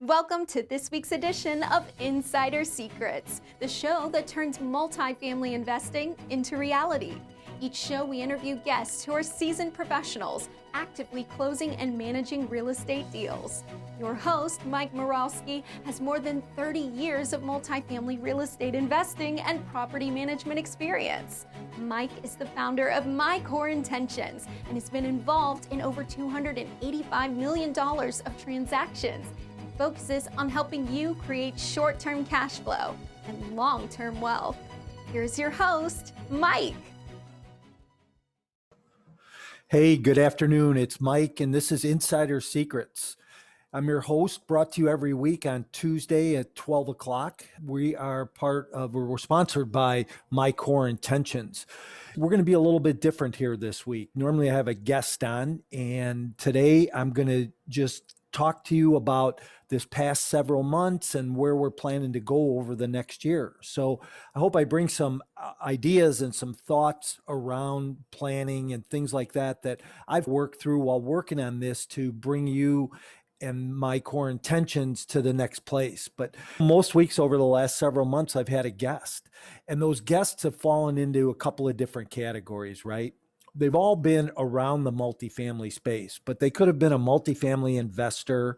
Welcome to this week's edition of Insider Secrets, the show that turns multifamily investing into reality. Each show we interview guests who are seasoned professionals actively closing and managing real estate deals. Your host, Mike Morawski, has more than 30 years of multifamily real estate investing and property management experience. Mike is the founder of My Core Intentions and has been involved in over $285 million of transactions. Focuses on helping you create short-term cash flow and long-term wealth. Here's your host, Mike. Hey, good afternoon. It's Mike, and this is Insider Secrets. I'm your host, brought to you every week on Tuesday at 12 o'clock. We're sponsored by My Core Intentions. We're going to be a little bit different here this week. Normally I have a guest on, and today I'm going to just talk to you about this past several months and where we're planning to go over the next year. So I hope I bring some ideas and some thoughts around planning and things like that I've worked through while working on this to bring you and My Core Intentions to the next place. But most weeks over the last several months, I've had a guest, and those guests have fallen into a couple of different categories, right? They've all been around the multifamily space, but they could have been a multifamily investor,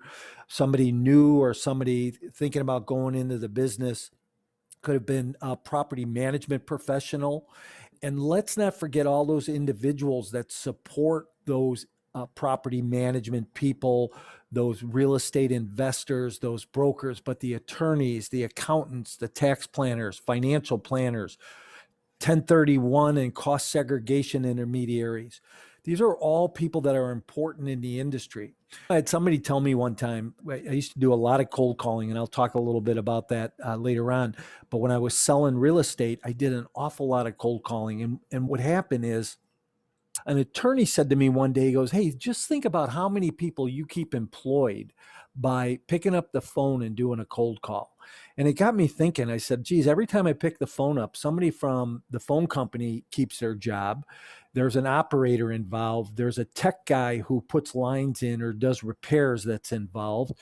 somebody new or somebody thinking about going into the business, could have been a property management professional. And let's not forget all those individuals that support those property management people, those real estate investors, those brokers, but the attorneys, the accountants, the tax planners, financial planners, 1031 and cost segregation intermediaries. These are all people that are important in the industry. I had somebody tell me one time, I used to do a lot of cold calling, and I'll talk a little bit about that later on. But when I was selling real estate, I did an awful lot of cold calling. And what happened is, an attorney said to me one day, he goes, "Hey, just think about how many people you keep employed by picking up the phone and doing a cold call." And it got me thinking. I said, geez, every time I pick the phone up, somebody from the phone company keeps their job. There's an operator involved. There's a tech guy who puts lines in or does repairs that's involved.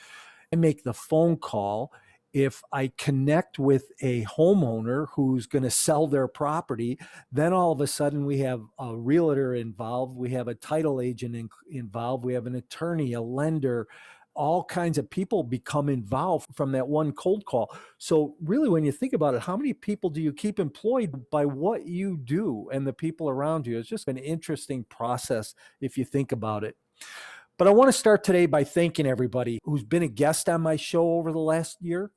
I make the phone call. If I connect with a homeowner who's going to sell their property, then all of a sudden we have a realtor involved. We have a title agent involved. We have an attorney, a lender. All kinds of people become involved from that one cold call. So really, when you think about it, how many people do you keep employed by what you do and the people around you? It's just an interesting process if you think about it. But I want to start today by thanking everybody who's been a guest on my show over the last year,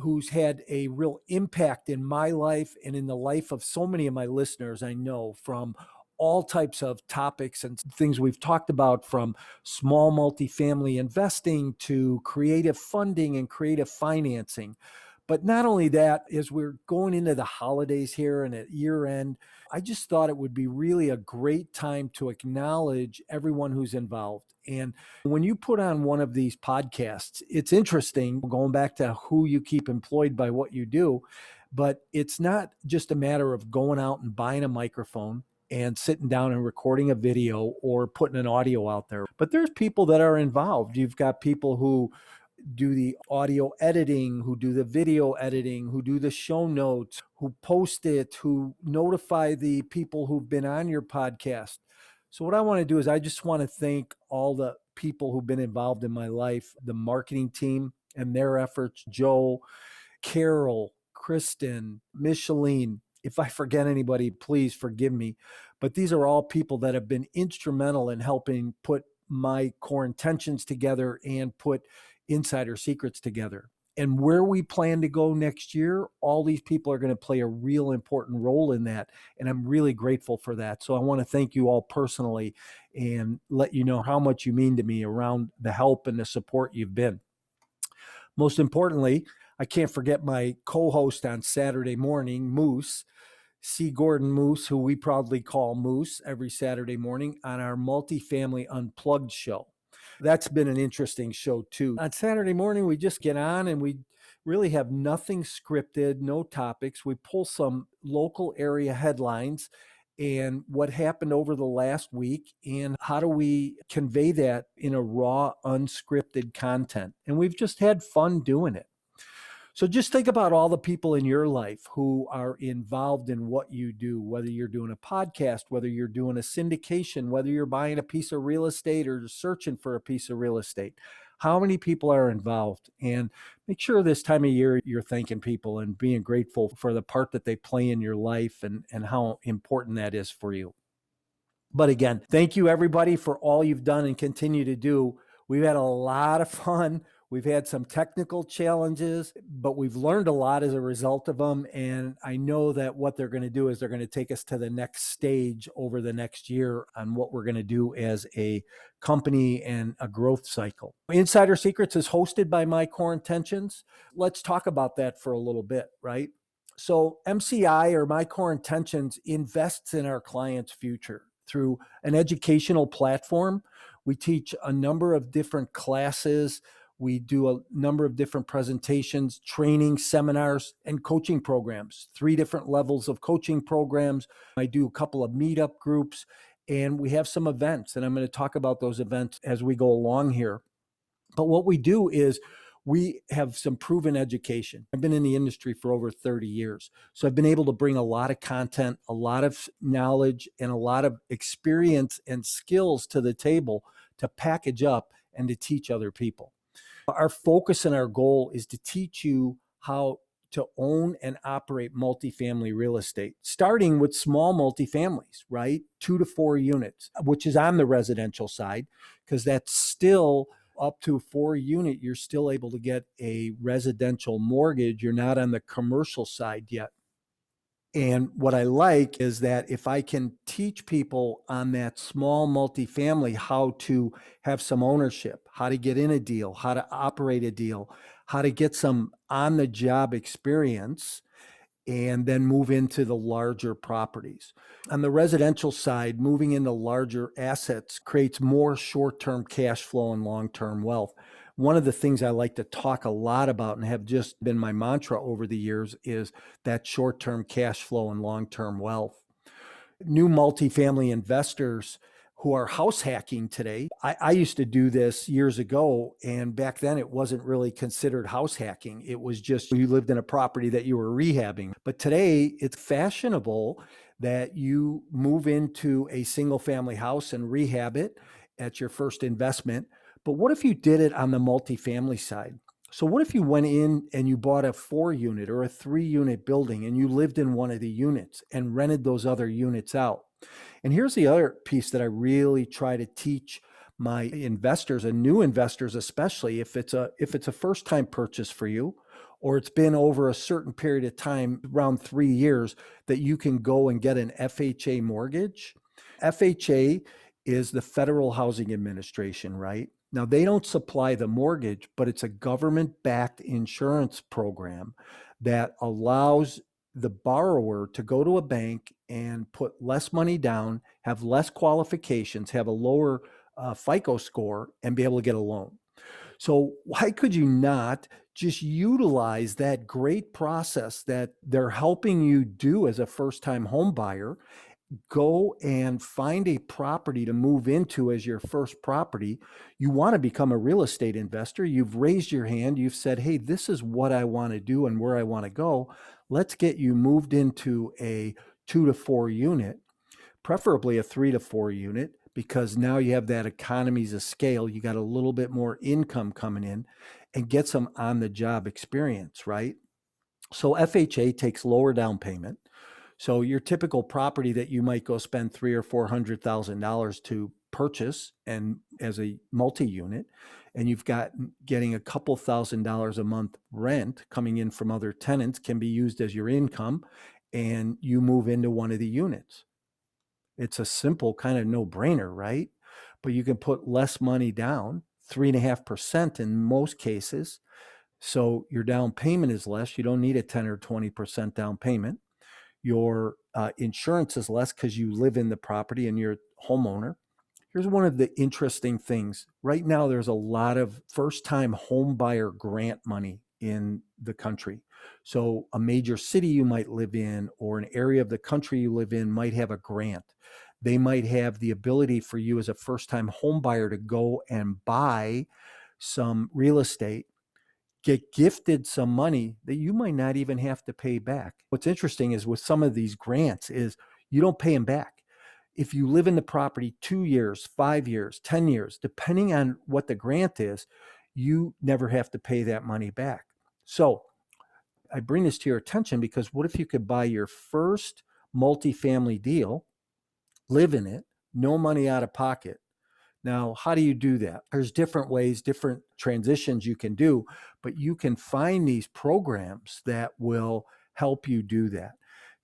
who's had a real impact in my life and in the life of so many of my listeners. I know from all types of topics and things we've talked about, from small multifamily investing to creative funding and creative financing. But not only that, as we're going into the holidays here and at year end, I just thought it would be really a great time to acknowledge everyone who's involved. And when you put on one of these podcasts, it's interesting, going back to who you keep employed by what you do, but it's not just a matter of going out and buying a microphone and sitting down and recording a video or putting an audio out there. But there's people that are involved. You've got people who do the audio editing, who do the video editing, who do the show notes, who post it, who notify the people who've been on your podcast. So what I want to do is I just want to thank all the people who've been involved in my life, the marketing team and their efforts, Joe, Carol, Kristen, Micheline. If I forget anybody, please forgive me. But these are all people that have been instrumental in helping put My Core Intentions together and put Insider Secrets together. And where we plan to go next year, all these people are going to play a real important role in that. And I'm really grateful for that. So I want to thank you all personally and let you know how much you mean to me around the help and the support you've been. Most importantly, I can't forget my co-host on Saturday morning, Moose, C. Gordon Moose, who we proudly call Moose every Saturday morning on our Multifamily Unplugged show. That's been an interesting show too. On Saturday morning, we just get on and we really have nothing scripted, no topics. We pull some local area headlines and what happened over the last week, and how do we convey that in a raw, unscripted content. And we've just had fun doing it. So just think about all the people in your life who are involved in what you do, whether you're doing a podcast, whether you're doing a syndication, whether you're buying a piece of real estate or searching for a piece of real estate. How many people are involved? And make sure this time of year you're thanking people and being grateful for the part that they play in your life, and how important that is for you. But again, thank you everybody for all you've done and continue to do. We've had a lot of fun. We've had some technical challenges, but we've learned a lot as a result of them. And I know that what they're going to do is they're going to take us to the next stage over the next year on what we're going to do as a company and a growth cycle. Insider Secrets is hosted by My Core Intentions. Let's talk about that for a little bit, right? So MCI, or My Core Intentions, invests in our clients' future through an educational platform. We teach a number of different classes. We do a number of different presentations, training, seminars, and coaching programs, 3 different levels of coaching programs. I do a couple of meetup groups, and we have some events, and I'm going to talk about those events as we go along here. But what we do is we have some proven education. I've been in the industry for over 30 years. So I've been able to bring a lot of content, a lot of knowledge, and a lot of experience and skills to the table to package up and to teach other people. Our focus and our goal is to teach you how to own and operate multifamily real estate, starting with small multifamilies, right? 2 to 4 units, which is on the residential side, because that's still up to 4 unit. You're still able to get a residential mortgage. You're not on the commercial side yet. And what I like is that if I can teach people on that small multifamily how to have some ownership, how to get in a deal, how to operate a deal, how to get some on the job experience, and then move into the larger properties. On the residential side, moving into larger assets creates more short-term cash flow and long-term wealth. One of the things I like to talk a lot about and have just been my mantra over the years is that short-term cash flow and long-term wealth. New multifamily investors who are house hacking today. I used to do this years ago, and back then it wasn't really considered house hacking. It was just you lived in a property that you were rehabbing. But today it's fashionable that you move into a single family house and rehab it at your first investment. But what if you did it on the multifamily side? So what if you went in and you bought a 4 unit or a 3 unit building and you lived in one of the units and rented those other units out? And here's the other piece that I really try to teach my investors and new investors, especially if it's a first time purchase for you, or it's been over a certain period of time, around 3 years, that you can go and get an FHA mortgage. FHA is the Federal Housing Administration, right? Now, they don't supply the mortgage, but it's a government-backed insurance program that allows the borrower to go to a bank and put less money down, have less qualifications, have a lower FICO score, and be able to get a loan. So why could you not just utilize that great process that they're helping you do as a first-time home buyer? Go and find a property to move into as your first property. You want to become a real estate investor. You've raised your hand. You've said, hey, this is what I want to do and where I want to go. Let's get you moved into a 2 to 4 unit, preferably a 3 to 4 unit, because now you have that economies of scale. You got a little bit more income coming in, and get some on the job experience, right? So FHA takes lower down payment. So your typical property that you might go spend $300,000 or $400,000 to purchase and as a multi-unit, and you've got getting a couple $1,000s a month rent coming in from other tenants, can be used as your income, and you move into one of the units. It's a simple kind of no-brainer, right? But you can put less money down, 3.5% in most cases. So your down payment is less. You don't need a 10 or 20% down payment. Your insurance is less because you live in the property and you're a homeowner. Here's one of the interesting things. Right now, there's a lot of first-time home buyer grant money in the country. So a major city you might live in or an area of the country you live in might have a grant. They might have the ability for you as a first-time home buyer to go and buy some real estate, get gifted some money that you might not even have to pay back. What's interesting is with some of these grants is you don't pay them back. If you live in the property 2 years, 5 years, 10 years, depending on what the grant is, you never have to pay that money back. So I bring this to your attention because what if you could buy your first multifamily deal, live in it, no money out of pocket? Now, how do you do that? There's different ways, different transitions you can do, but you can find these programs that will help you do that.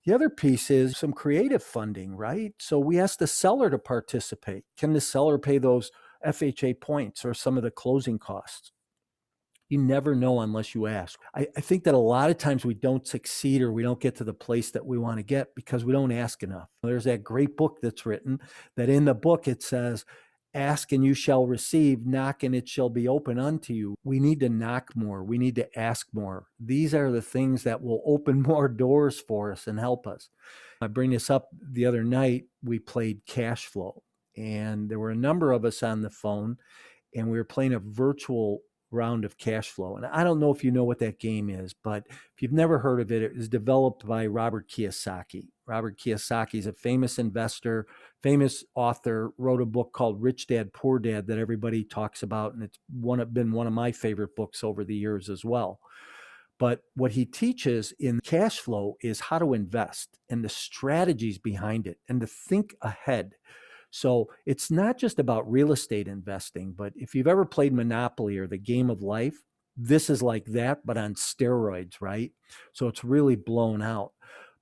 The other piece is some creative funding, right? So we ask the seller to participate. Can the seller pay those FHA points or some of the closing costs? You never know unless you ask. I think that a lot of times we don't succeed or we don't get to the place that we want to get because we don't ask enough. There's that great book that's written that in the book it says, ask and you shall receive, knock and it shall be open unto you. We need to knock more. We need to ask more. These are the things that will open more doors for us and help us. I bring this up the other night. We played cash flow and there were a number of us on the phone and we were playing a virtual round of cash flow. And I don't know if you know what that game is, but if you've never heard of it, it was developed by Robert Kiyosaki. Robert Kiyosaki is a famous investor, famous author, wrote a book called Rich Dad, Poor Dad that everybody talks about. And it's been one of my favorite books over the years as well. But what he teaches in cash flow is how to invest and the strategies behind it and to think ahead. So it's not just about real estate investing, but if you've ever played Monopoly or the game of life, this is like that, but on steroids, right? So it's really blown out.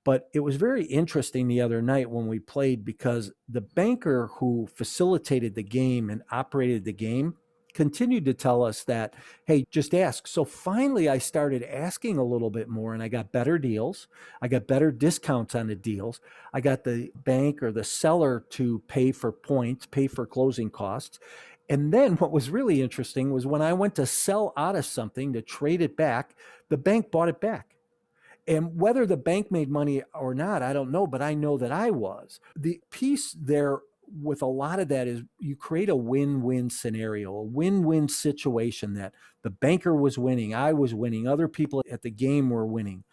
But it was very interesting the other night when we played because the banker who facilitated the game and operated the game continued to tell us that, hey, just ask. So finally, I started asking a little bit more and I got better deals. I got better discounts on the deals. I got the bank or the seller to pay for points, pay for closing costs. And then what was really interesting was when I went to sell out of something to trade it back, the bank bought it back. And whether the bank made money or not, I don't know, but I know that I was. The piece there with a lot of that is you create a win-win scenario, a win-win situation that the banker was winning, I was winning, other people at the game were winning.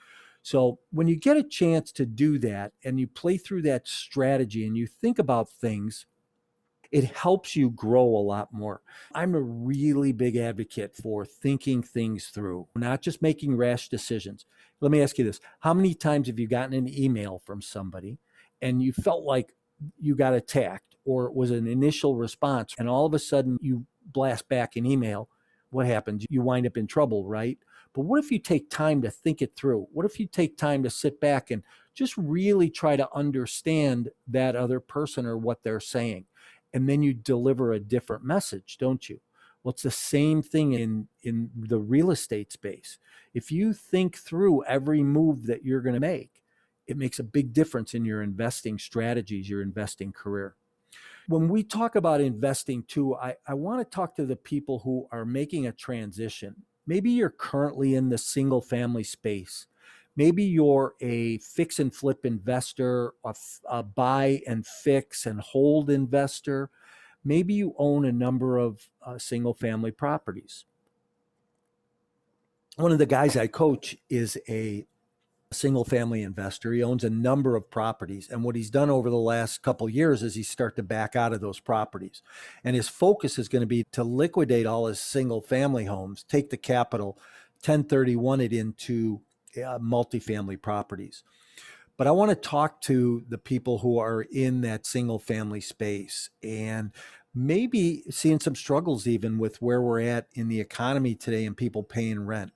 So when you get a chance to do that and you play through that strategy and you think about things, it helps you grow a lot more. I'm a really big advocate for thinking things through, not just making rash decisions. Let me ask you this. How many times have you gotten an email from somebody and you felt like you got attacked or it was an initial response and all of a sudden you blast back an email? What happens? You wind up in trouble, right? But what if you take time to think it through? What if you take time to sit back and just really try to understand that other person or what they're saying? And then you deliver a different message, don't you? Well, it's the same thing in the real estate space. If you think through every move that you're going to make, it makes a big difference in your investing strategies, your investing career. When we talk about investing too, I want to talk to the people who are making a transition. Maybe you're currently in the single family space. Maybe you're a fix and flip investor, a buy and fix and hold investor. Maybe you own a number of single family properties. One of the guys I coach is a single family investor. He owns a number of properties. And what he's done over the last couple of years is he start to back out of those properties. And his focus is going to be to liquidate all his single family homes, take the capital, 1031 it into multifamily properties. But I want to talk to the people who are in that single family space and maybe seeing some struggles even with where we're at in the economy today and people paying rent.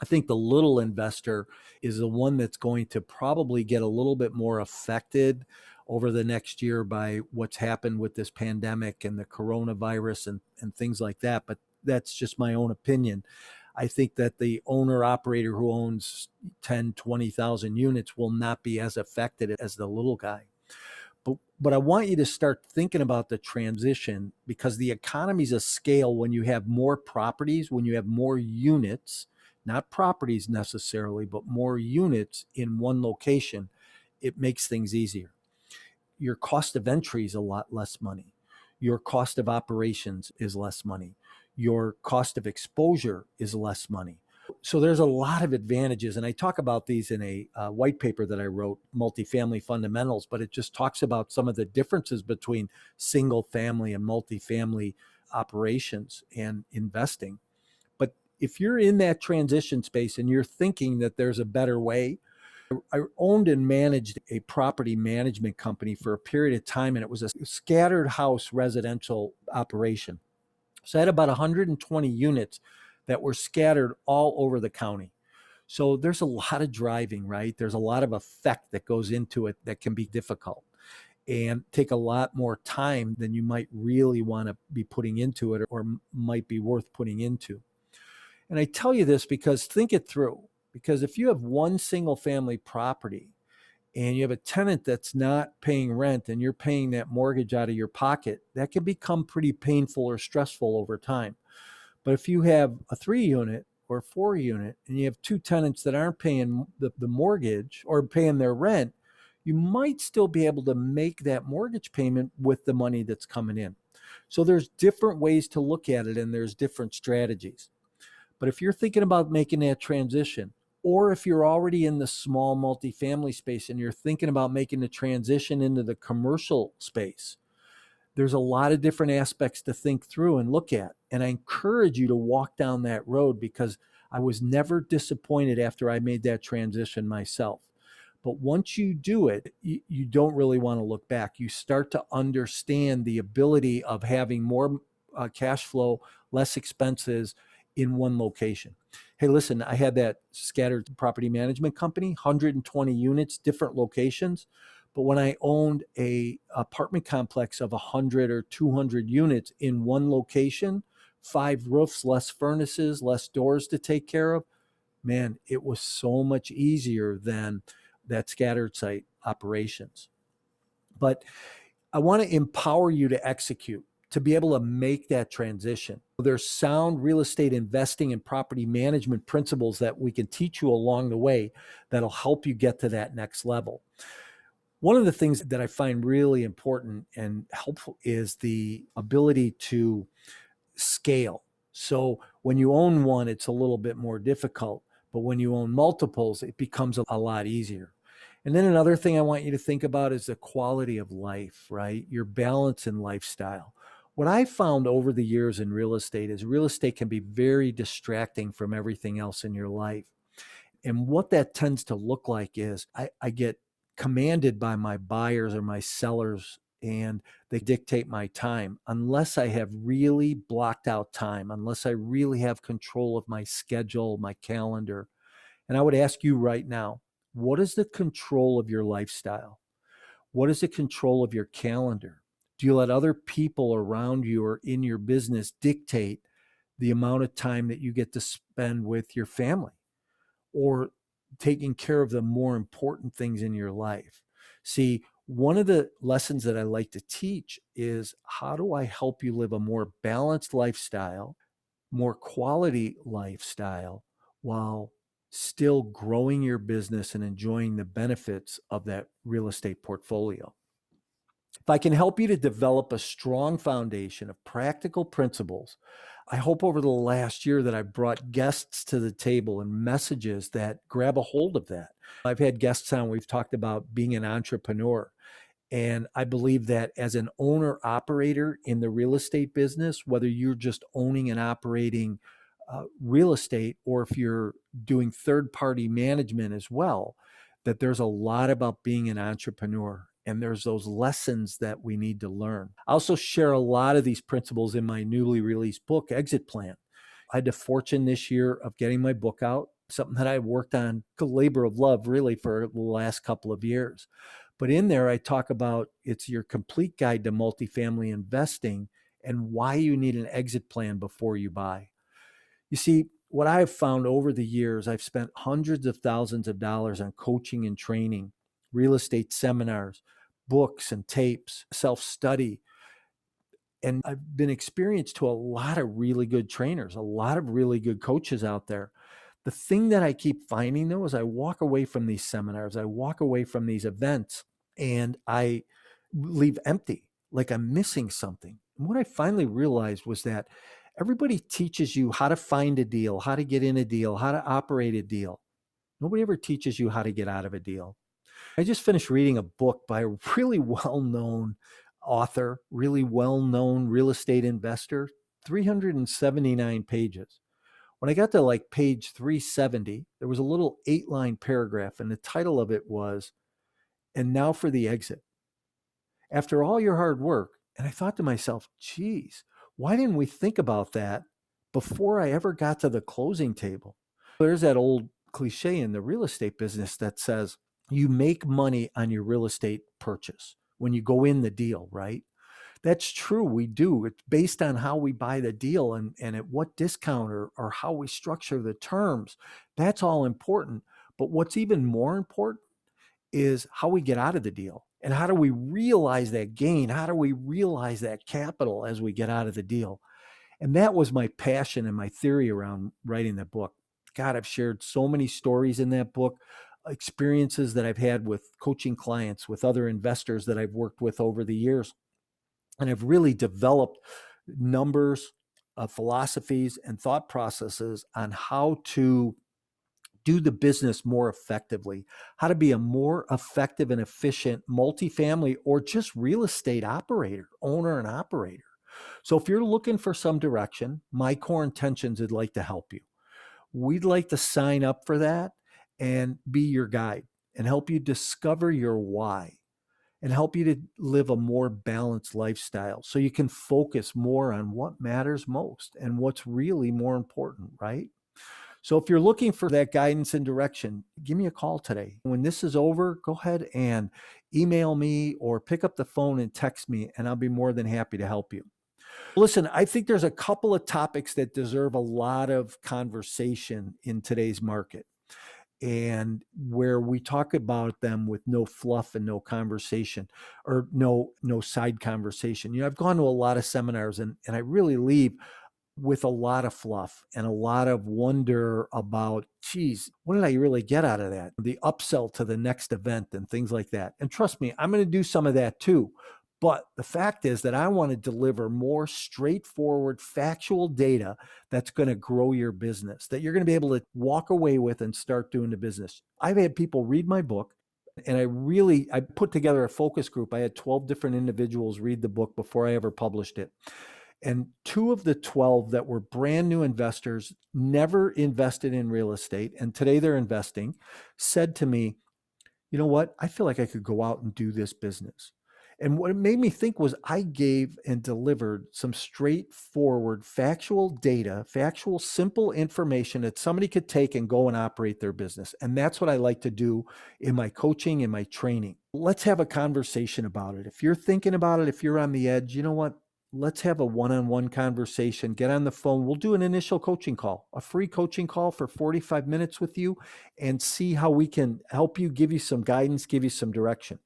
I think the little investor is the one that's going to probably get a little bit more affected over the next year by what's happened with this pandemic and the coronavirus and things like that. But that's just my own opinion. I think that the owner operator who owns 10, 20,000 units will not be as affected as the little guy. But I want you to start thinking about the transition because the economy's a scale when you have more properties, when you have more units, not properties necessarily, but more units in one location, it makes things easier. Your cost of entry is a lot less money. Your cost of operations is less money. Your cost of exposure is less money. So there's a lot of advantages. And I talk about these in a white paper that I wrote, Multifamily Fundamentals, but it just talks about some of the differences between single family and multifamily operations and investing. But if you're in that transition space and you're thinking that there's a better way, I owned and managed a property management company for a period of time, and it was a scattered house residential operation. So I had about 120 units that were scattered all over the county. So there's a lot of driving, right? There's a lot of effect that goes into it that can be difficult and take a lot more time than you might really want to be putting into it or might be worth putting into. And I tell you this because think it through. Because if you have one single family property and you have a tenant that's not paying rent and you're paying that mortgage out of your pocket, that can become pretty painful or stressful over time. But if you have a 3-unit or a 4-unit and you have two tenants that aren't paying the mortgage or paying their rent, you might still be able to make that mortgage payment with the money that's coming in. So there's different ways to look at it and there's different strategies. But if you're thinking about making that transition, or if you're already in the small multifamily space and you're thinking about making the transition into the commercial space, there's a lot of different aspects to think through and look at. And I encourage you to walk down that road because I was never disappointed after I made that transition myself. But once you do it, you don't really want to look back. You start to understand the ability of having more cash flow, less expenses in one location. Hey, listen, I had that scattered property management company, 120 units, different locations. But when I owned a apartment complex of 100 or 200 units in one location, 5 roofs, less furnaces, less doors to take care of, man, it was so much easier than that scattered site operations. But I want to empower you to execute, to be able to make that transition. There's sound real estate investing and property management principles that we can teach you along the way that'll help you get to that next level. One of the things that I find really important and helpful is the ability to scale. So when you own one, it's a little bit more difficult, but when you own multiples, it becomes a lot easier. And then another thing I want you to think about is the quality of life, right? Your balance in lifestyle. What I found over the years in real estate is real estate can be very distracting from everything else in your life. And what that tends to look like is I get commanded by my buyers or my sellers and they dictate my time unless I have really blocked out time, unless I really have control of my schedule, my calendar. And I would ask you right now, what is the control of your lifestyle? What is the control of your calendar? Do you let other people around you or in your business dictate the amount of time that you get to spend with your family or taking care of the more important things in your life? See, one of the lessons that I like to teach is how do I help you live a more balanced lifestyle, more quality lifestyle, while still growing your business and enjoying the benefits of that real estate portfolio. If I can help you to develop a strong foundation of practical principles, I hope over the last year that I've brought guests to the table and messages that grab a hold of that. I've had guests on, we've talked about being an entrepreneur. And I believe that as an owner operator in the real estate business, whether you're just owning and operating real estate or if you're doing third party management as well, that there's a lot about being an entrepreneur. And there's those lessons that we need to learn. I also share a lot of these principles in my newly released book, Exit Plan. I had the fortune this year of getting my book out, something that I worked on, a labor of love really for the last couple of years. But in there, I talk about it's your complete guide to multifamily investing and why you need an exit plan before you buy. You see, what I've found over the years, I've spent hundreds of thousands of dollars on coaching and training, real estate seminars, books and tapes, self-study. And I've been experienced to a lot of really good trainers, a lot of really good coaches out there The thing that I keep finding though is I walk away from these seminars, I walk away from these events, and I leave empty, like I'm missing something. And what I finally realized was that everybody teaches you how to find a deal, how to get in a deal, how to operate a deal. Nobody ever teaches you how to get out of a deal. I just finished reading a book by a really well-known author, really well-known real estate investor, 379 pages. When I got to like page 370, there was a little 8-line paragraph, and the title of it was, "And now for the exit. After all your hard work." And I thought to myself, geez, why didn't we think about that before I ever got to the closing table? There's that old cliche in the real estate business that says you make money on your real estate purchase when you go in the deal, right? That's true. We do. It's based on how we buy the deal and at what discount or how we structure the terms. That's all important. But what's even more important is how we get out of the deal and how do we realize that gain? How do we realize that capital as we get out of the deal? And that was my passion and my theory around writing that book. God, I've shared so many stories in that book, experiences that I've had with coaching clients, with other investors that I've worked with over the years. And I've really developed numbers, philosophies, and thought processes on how to do the business more effectively, how to be a more effective and efficient multifamily or just real estate operator, owner and operator. So if you're looking for some direction, my core intentions would like to help you. We'd like to sign up for that and be your guide and help you discover your why and help you to live a more balanced lifestyle so you can focus more on what matters most and what's really more important, right? So if you're looking for that guidance and direction, give me a call today. When this is over, go ahead and email me or pick up the phone and text me, and I'll be more than happy to help you. Listen, I think there's a couple of topics that deserve a lot of conversation in today's market and where we talk about them with no fluff and no conversation or no side conversation. You know, I've gone to a lot of seminars and I really leave with a lot of fluff and a lot of wonder about, geez, what did I really get out of that? The upsell to the next event and things like that. And trust me, I'm going to do some of that too. But the fact is that I want to deliver more straightforward, factual data that's going to grow your business, that you're going to be able to walk away with and start doing the business. I've had people read my book, and I put together a focus group. I had 12 different individuals read the book before I ever published it. And 2 of the 12 that were brand new investors, never invested in real estate, and today they're investing, said to me, you know what? I feel like I could go out and do this business. And what it made me think was I gave and delivered some straightforward, factual data, factual, simple information that somebody could take and go and operate their business. And that's what I like to do in my coaching and my training. Let's have a conversation about it. If you're thinking about it, if you're on the edge, you know what? Let's have a one-on-one conversation. Get on the phone. We'll do an initial coaching call, a free coaching call for 45 minutes with you and see how we can help you, give you some guidance, give you some direction.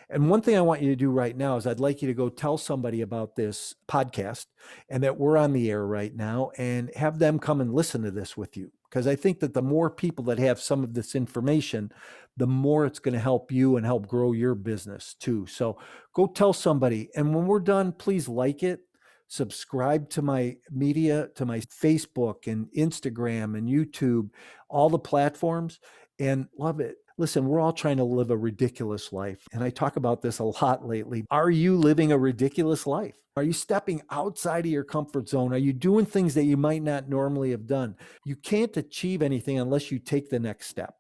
And one thing I want you to do right now is I'd like you to go tell somebody about this podcast and that we're on the air right now and have them come and listen to this with you. Because I think that the more people that have some of this information, the more it's going to help you and help grow your business too. So go tell somebody. And when we're done, please like it, subscribe to my media, to my Facebook and Instagram and YouTube, all the platforms, and love it. Listen, we're all trying to live a ridiculous life. And I talk about this a lot lately. Are you living a ridiculous life? Are you stepping outside of your comfort zone? Are you doing things that you might not normally have done? You can't achieve anything unless you take the next step.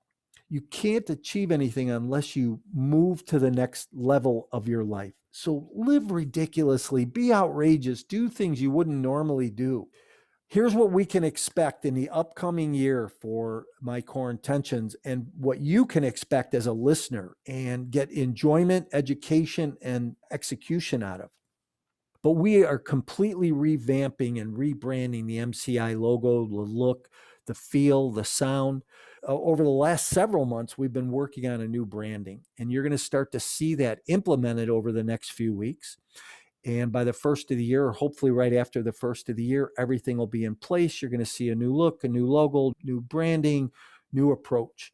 You can't achieve anything unless you move to the next level of your life. So live ridiculously, be outrageous, do things you wouldn't normally do. Here's what we can expect in the upcoming year for my core intentions and what you can expect as a listener and get enjoyment, education, and execution out of. But we are completely revamping and rebranding the MCI logo, the look, the feel, the sound. Over the last several months, we've been working on a new branding, and you're going to start to see that implemented over the next few weeks. And by the first of the year, or hopefully right after the first of the year, everything will be in place. You're going to see a new look, a new logo, new branding, new approach,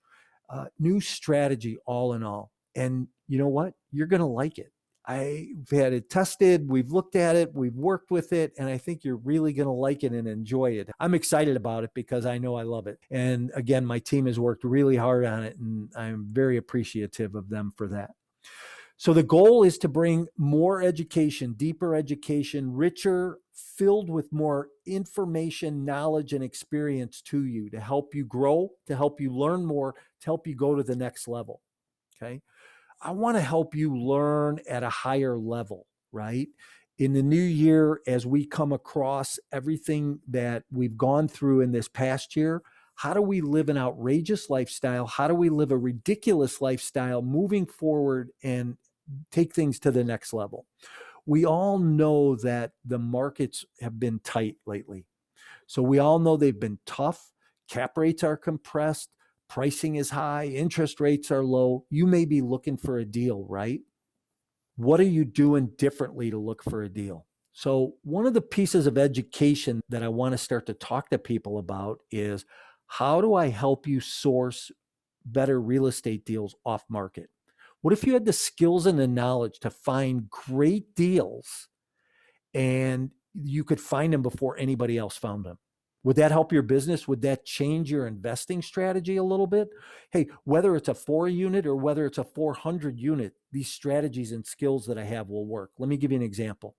new strategy, all in all. And you know what? You're going to like it. I've had it tested. We've looked at it. We've worked with it. And I think you're really going to like it and enjoy it. I'm excited about it because I know I love it. And again, my team has worked really hard on it, and I'm very appreciative of them for that. So the goal is to bring more education, deeper education, richer, filled with more information, knowledge, and experience to you to help you grow, to help you learn more, to help you go to the next level. Okay. I want to help you learn at a higher level, right? In the new year, as we come across everything that we've gone through in this past year, how do we live an outrageous lifestyle? How do we live a ridiculous lifestyle moving forward and take things to the next level? We all know that the markets have been tight lately. So we all know they've been tough. Cap rates are compressed. Pricing is high. Interest rates are low. You may be looking for a deal, right? What are you doing differently to look for a deal? So one of the pieces of education that I want to start to talk to people about is, how do I help you source better real estate deals off market? What if you had the skills and the knowledge to find great deals and you could find them before anybody else found them? Would that help your business? Would that change your investing strategy a little bit? Hey, whether it's a 4 unit or whether it's a 400 unit, these strategies and skills that I have will work. Let me give you an example.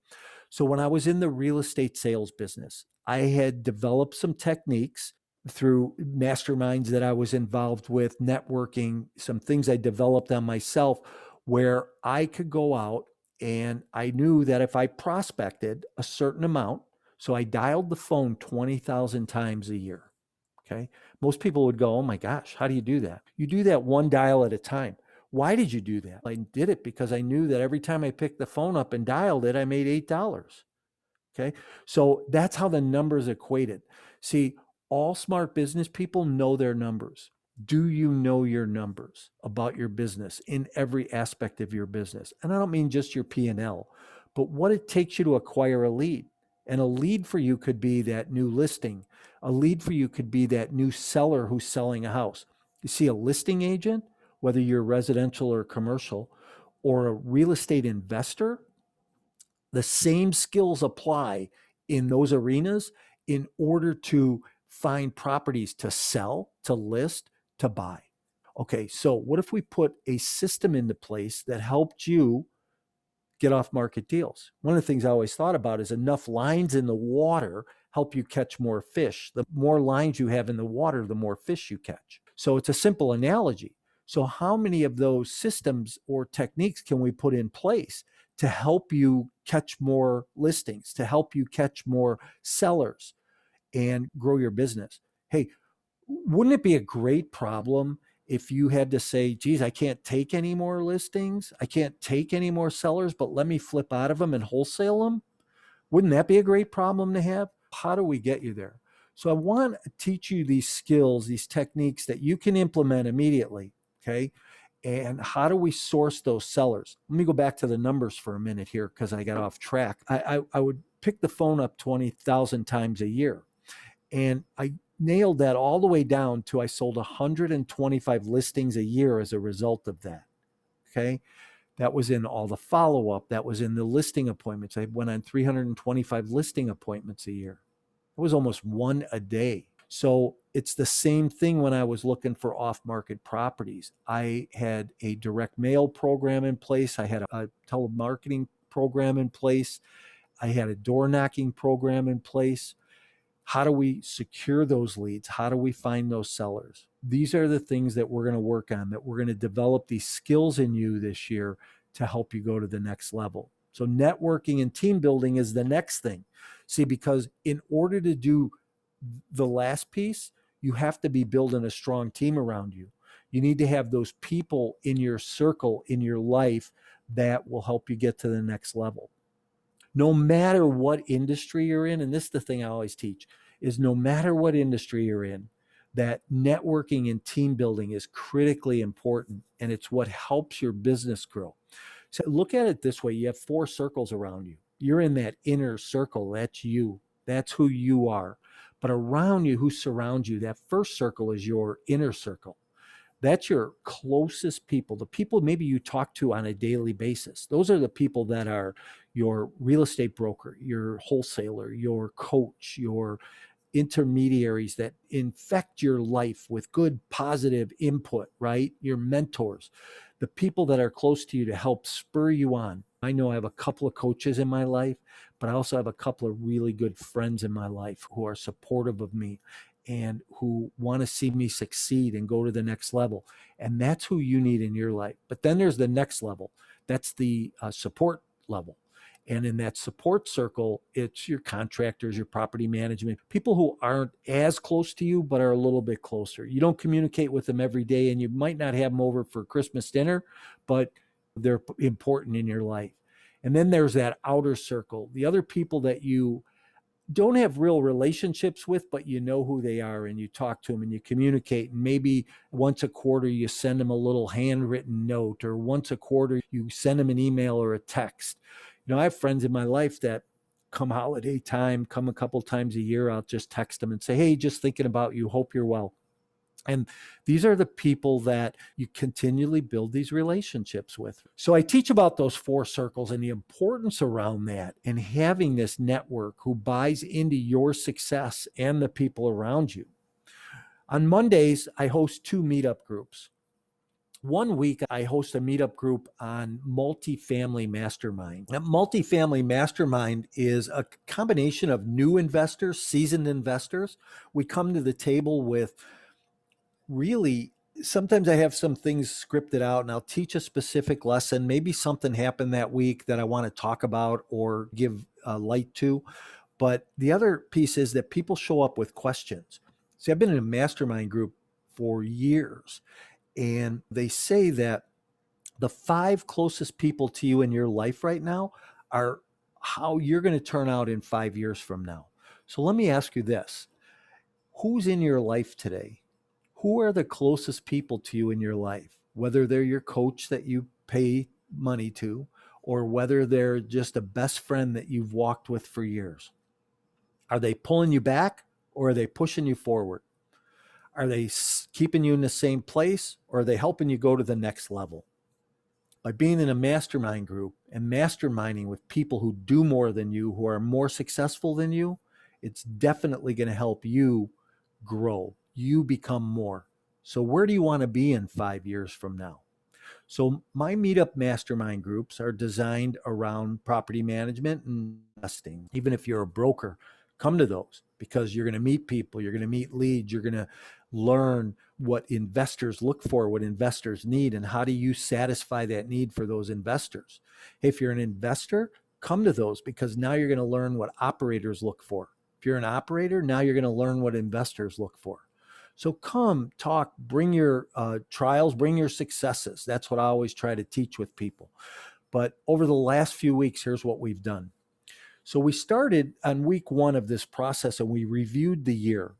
So when I was in the real estate sales business, I had developed some techniques through masterminds that I was involved with, networking, some things I developed on myself, where I could go out and I knew that if I prospected a certain amount, so I dialed the phone 20,000 times a year. Okay. Most people would go, oh my gosh, how do you do that? You do that one dial at a time. Why did you do that? I did it because I knew that every time I picked the phone up and dialed it, I made $8. Okay. So that's how the numbers equated. See, all smart business people know their numbers. Do you know your numbers about your business in every aspect of your business? And I don't mean just your P&L, but what it takes you to acquire a lead. And a lead for you could be that new listing. A lead for you could be that new seller who's selling a house. You see, a listing agent, whether you're residential or commercial, or a real estate investor, the same skills apply in those arenas in order to find properties to sell, to list, to buy. Okay, so what if we put a system into place that helped you get off market deals? One of the things I always thought about is enough lines in the water help you catch more fish. The more lines you have in the water, the more fish you catch. So it's a simple analogy. So how many of those systems or techniques can we put in place to help you catch more listings, to help you catch more sellers and grow your business? Hey, wouldn't it be a great problem if you had to say, geez, I can't take any more listings, I can't take any more sellers, but let me flip out of them and wholesale them? Wouldn't that be a great problem to have? How do we get you there? So I want to teach you these skills, these techniques that you can implement immediately. Okay. And how do we source those sellers? Let me go back to the numbers for a minute here because I got off track. I would pick the phone up 20,000 times a year. And I nailed that all the way down to I sold 125 listings a year as a result of that. Okay. That was in all the follow-up. That was in the listing appointments. I went on 325 listing appointments a year. It was almost one a day. So it's the same thing when I was looking for off-market properties. I had a direct mail program in place. I had a telemarketing program in place. I had a door knocking program in place. How do we secure those leads? How do we find those sellers? These are the things that we're going to work on, that we're going to develop these skills in you this year to help you go to the next level. So networking and team building is the next thing. See, because in order to do the last piece, you have to be building a strong team around you. You need to have those people in your circle, in your life, that will help you get to the next level. No matter what industry you're in, and this is the thing I always teach, is no matter what industry you're in, that networking and team building is critically important, and it's what helps your business grow. So look at it this way. You have 4 circles around you. You're in that inner circle. That's you. That's who you are. But around you, who surrounds you, that first circle is your inner circle. That's your closest people, the people maybe you talk to on a daily basis. Those are the people that are your real estate broker, your wholesaler, your coach, your intermediaries that infect your life with good, positive input, right? Your mentors, the people that are close to you to help spur you on. I know I have a couple of coaches in my life, but I also have a couple of really good friends in my life who are supportive of me and who want to see me succeed and go to the next level. And that's who you need in your life. But then there's the next level. That's the support level. And in that support circle, it's your contractors, your property management, people who aren't as close to you, but are a little bit closer. You don't communicate with them every day, and you might not have them over for Christmas dinner, but they're important in your life. And then there's that outer circle, the other people that you don't have real relationships with, but you know who they are and you talk to them and you communicate. And maybe once a quarter, you send them a little handwritten note, or once a quarter, you send them an email or a text. I have friends in my life that come holiday time, come a couple times a year, I'll just text them and say, hey, just thinking about you. Hope you're well. And these are the people that you continually build these relationships with. So I teach about those 4 circles and the importance around that, and having this network who buys into your success and the people around you. On Mondays, I host 2 meetup groups. One week, I host a meetup group on multifamily mastermind. Now, multifamily mastermind is a combination of new investors, seasoned investors. We come to the table with really, sometimes I have some things scripted out and I'll teach a specific lesson. Maybe something happened that week that I want to talk about or give light to. But the other piece is that people show up with questions. See, I've been in a mastermind group for years, and they say that the 5 closest people to you in your life right now are how you're going to turn out in 5 years from now. So let me ask you this. Who's in your life today? Who are the closest people to you in your life? Whether they're your coach that you pay money to, or whether they're just a best friend that you've walked with for years. Are they pulling you back, or are they pushing you forward? Are they keeping you in the same place, or are they helping you go to the next level? By being in a mastermind group and masterminding with people who do more than you, who are more successful than you, it's definitely going to help you grow. You become more. So where do you want to be in 5 years from now? So my meetup mastermind groups are designed around property management and investing. Even if you're a broker, come to those, because you're going to meet people, you're going to meet leads, you're going to learn what investors look for, what investors need, and how do you satisfy that need for those investors. If you're an investor, come to those, because now you're going to learn what operators look for. If you're an operator, now you're going to learn what investors look for. So come, talk, bring your trials, bring your successes. That's what I always try to teach with people. But over the last few weeks, here's what we've done. So we started on week 1 of this process and we reviewed the year.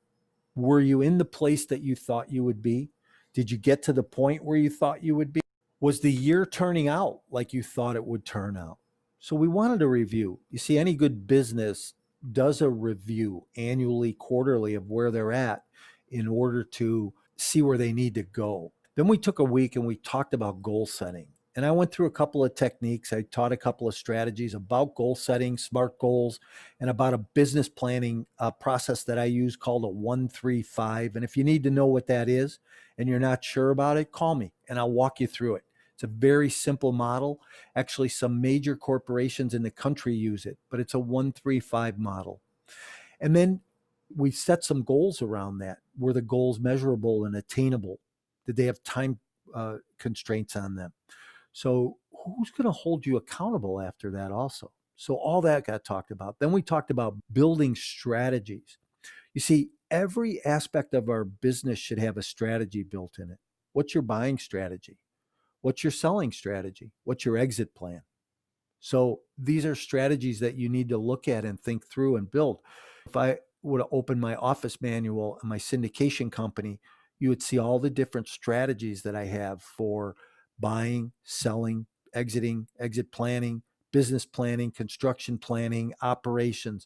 Were you in the place that you thought you would be? Did you get to the point where you thought you would be? Was the year turning out like you thought it would turn out? So we wanted a review. You see, any good business does a review annually, quarterly, of where they're at in order to see where they need to go. Then we took a week and we talked about goal setting. And I went through a couple of techniques. I taught a couple of strategies about goal setting, SMART goals, and about a business planning process that I use called a 1-3-5. And if you need to know what that is and you're not sure about it, call me and I'll walk you through it. It's a very simple model. Actually, some major corporations in the country use it, but it's a 1-3-5 model. And then we set some goals around that. Were the goals measurable and attainable? Did they have time constraints on them? So who's going to hold you accountable after that also? So all that got talked about. Then we talked about building strategies. You see, every aspect of our business should have a strategy built in it. What's your buying strategy? What's your selling strategy? What's your exit plan? So these are strategies that you need to look at and think through and build. If I would have opened my office manual and my syndication company, you would see all the different strategies that I have for buying, selling, exiting, exit planning, business planning, construction planning, operations,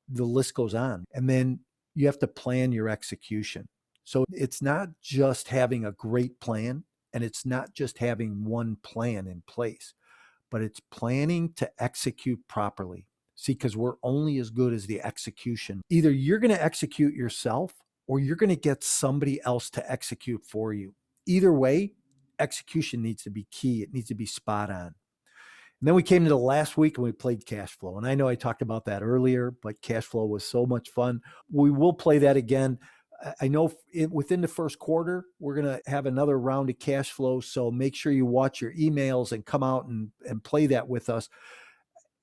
the list goes on. And then you have to plan your execution. So it's not just having a great plan, and it's not just having one plan in place, but it's planning to execute properly. See, because we're only as good as the execution. Either you're going to execute yourself or you're going to get somebody else to execute for you. Either way, execution needs to be key. It needs to be spot on. And then we came to the last week and we played cash flow. And I know I talked about that earlier, but cash flow was so much fun. We will play that again. I know within the first quarter, we're going to have another round of cash flow. So make sure you watch your emails and come out and play that with us.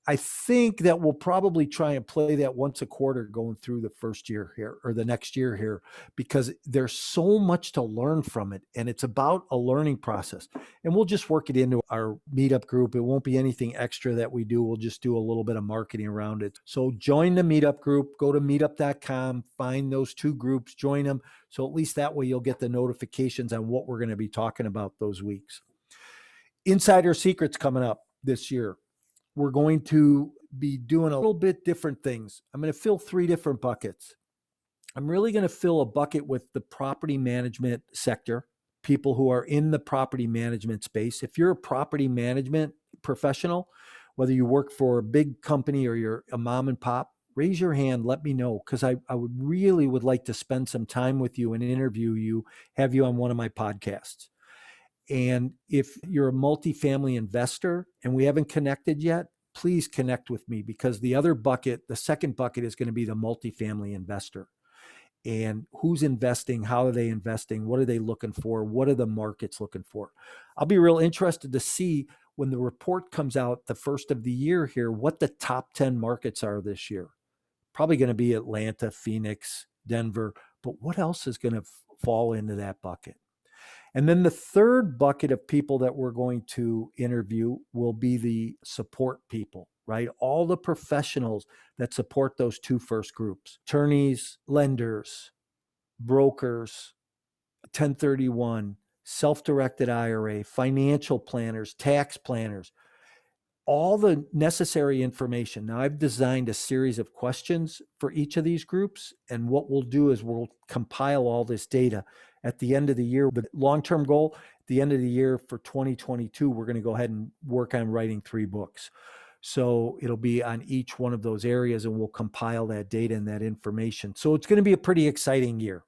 I think that we'll probably try and play that once a quarter going through the first year here or the next year here, because there's so much to learn from it. And it's about a learning process. And we'll just work it into our meetup group. It won't be anything extra that we do. We'll just do a little bit of marketing around it. So join the meetup group, go to meetup.com, find those two groups, join them. So at least that way you'll get the notifications on what we're going to be talking about those weeks. Insider Secrets coming up this year. We're going to be doing a little bit different things. I'm going to fill 3 different buckets. I'm really going to fill a bucket with the property management sector, people who are in the property management space. If you're a property management professional, whether you work for a big company or you're a mom and pop, raise your hand, let me know, because I would like to spend some time with you and interview you, have you on one of my podcasts. And if you're a multifamily investor and we haven't connected yet, please connect with me, because the other bucket, the second bucket, is going to be the multifamily investor. And who's investing? How are they investing? What are they looking for? What are the markets looking for? I'll be real interested to see when the report comes out the first of the year here, what the top 10 markets are this year. Probably going to be Atlanta, Phoenix, Denver, but what else is going to fall into that bucket? And then the third bucket of people that we're going to interview will be the support people, right? All the professionals that support those 2 first groups: attorneys, lenders, brokers, 1031, self-directed IRA, financial planners, tax planners, all the necessary information. Now, I've designed a series of questions for each of these groups. And what we'll do is we'll compile all this data at the end of the year. The long-term goal, at the end of the year for 2022, we're going to go ahead and work on writing 3 books. So it'll be on each one of those areas, and we'll compile that data and that information. So it's going to be a pretty exciting year.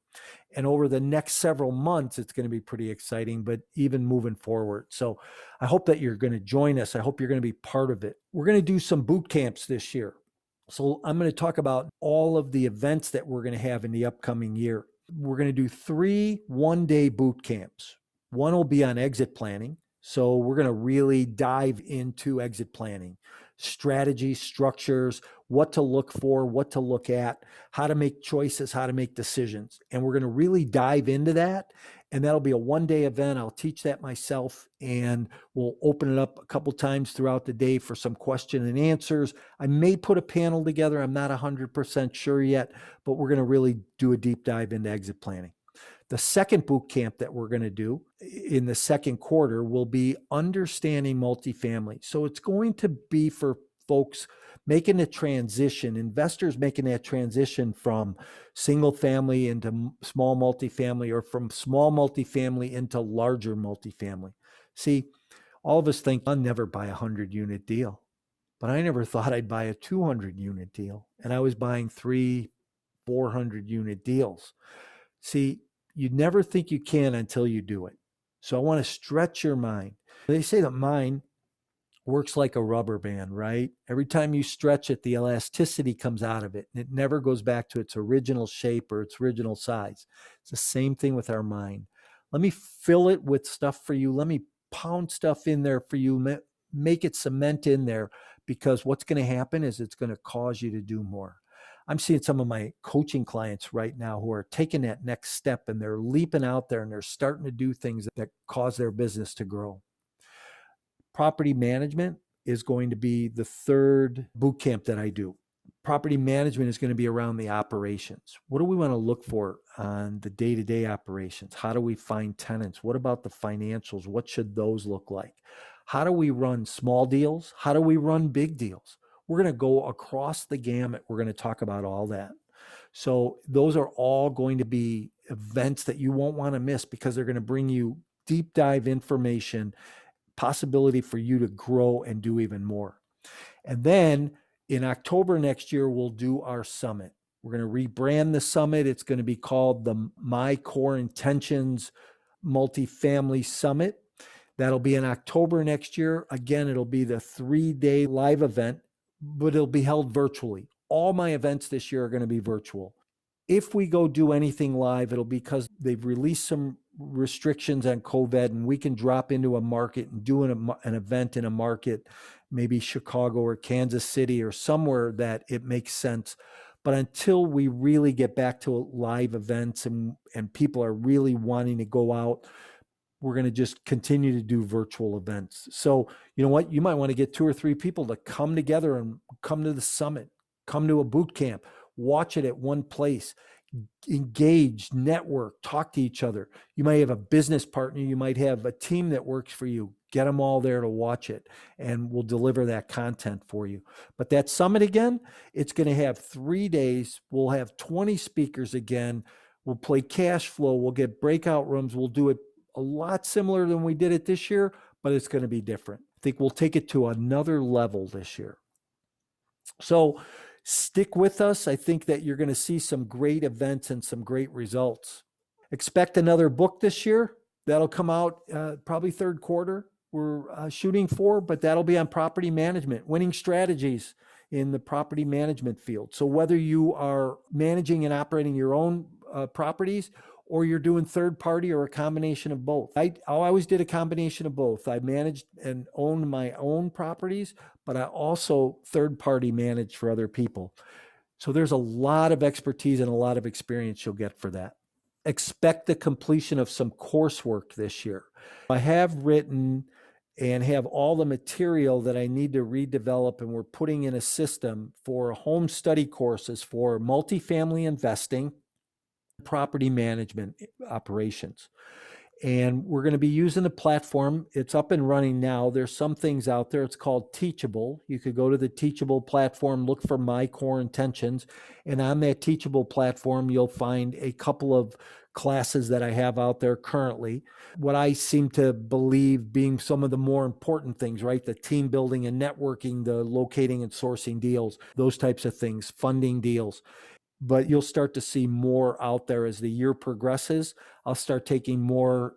And over the next several months, it's going to be pretty exciting, but even moving forward. So I hope that you're going to join us. I hope you're going to be part of it. We're going to do some boot camps this year. So I'm going to talk about all of the events that we're going to have in the upcoming year. We're going to do 3 one-day boot camps. One will be on exit planning. So we're going to really dive into exit planning, strategy, structures, what to look for, what to look at, how to make choices, how to make decisions. And we're going to really dive into that. And that'll be a one-day event. I'll teach that myself, and we'll open it up a couple times throughout the day for some question and answers. I may put a panel together. I'm not 100% sure yet, but we're going to really do a deep dive into exit planning. The second boot camp that we're going to do in the second quarter will be understanding multifamily. So it's going to be for folks making a transition, investors making that transition from single family into small multifamily, or from small multifamily into larger multifamily. See, all of us think, I'll never buy a 100-unit deal, but I never thought I'd buy a 200-unit deal. And I was buying 400-unit deals. See, you never think you can until you do it. So I want to stretch your mind. They say that mind works like a rubber band, right? Every time you stretch it, the elasticity comes out of it, and it never goes back to its original shape or its original size. It's the same thing with our mind. Let me fill it with stuff for you. Let me pound stuff in there for you. Make it cement in there, because what's going to happen is it's going to cause you to do more. I'm seeing some of my coaching clients right now who are taking that next step, and they're leaping out there and they're starting to do things that cause their business to grow. Property management is going to be the third boot camp that I do. Property management is going to be around the operations. What do we want to look for on the day-to-day operations? How do we find tenants? What about the financials? What should those look like? How do we run small deals? How do we run big deals? We're going to go across the gamut. We're going to talk about all that. So those are all going to be events that you won't want to miss because they're going to bring you deep dive information, possibility for you to grow and do even more. And then in October next year, we'll do our summit. We're going to rebrand the summit. It's going to be called the My Core Intentions Multifamily Summit. That'll be in October next year. Again, it'll be the 3-day live event, but it'll be held virtually. All my events this year are going to be virtual. If we go do anything live, it'll be because they've released some restrictions on COVID and we can drop into a market and do an event in a market, maybe Chicago or Kansas City or somewhere that it makes sense. But until we really get back to live events and people are really wanting to go out, we're going to just continue to do virtual events. So, you know what? You might want to get 2 or 3 people to come together and come to the summit, come to a boot camp, watch it at one place, engage, network, talk to each other. You might have a business partner. You might have a team that works for you. Get them all there to watch it, and we'll deliver that content for you. But that summit again, it's going to have 3 days. We'll have 20 speakers again. We'll play cash flow. We'll get breakout rooms. We'll do it a lot similar than we did it this year, but it's going to be different. I think we'll take it to another level this year. So stick with us. I think that you're going to see some great events and some great results. Expect another book this year. That'll come out probably third quarter. We're shooting for, but that'll be on property management, winning strategies in the property management field. So whether you are managing and operating your own properties or you're doing third party or a combination of both. I always did a combination of both. I managed and owned my own properties, but I also third party managed for other people. So there's a lot of expertise and a lot of experience you'll get for that. Expect the completion of some coursework this year. I have written and have all the material that I need to redevelop, and we're putting in a system for home study courses for multifamily investing, property management operations. And we're going to be using the platform. It's up and running now. There's some things out there. It's called Teachable. You could go to the Teachable platform, look for My Core Intentions. And on that Teachable platform, you'll find a couple of classes that I have out there currently. What I seem to believe being some of the more important things, right? The team building and networking, the locating and sourcing deals, those types of things, funding deals. But you'll start to see more out there as the year progresses. I'll start taking more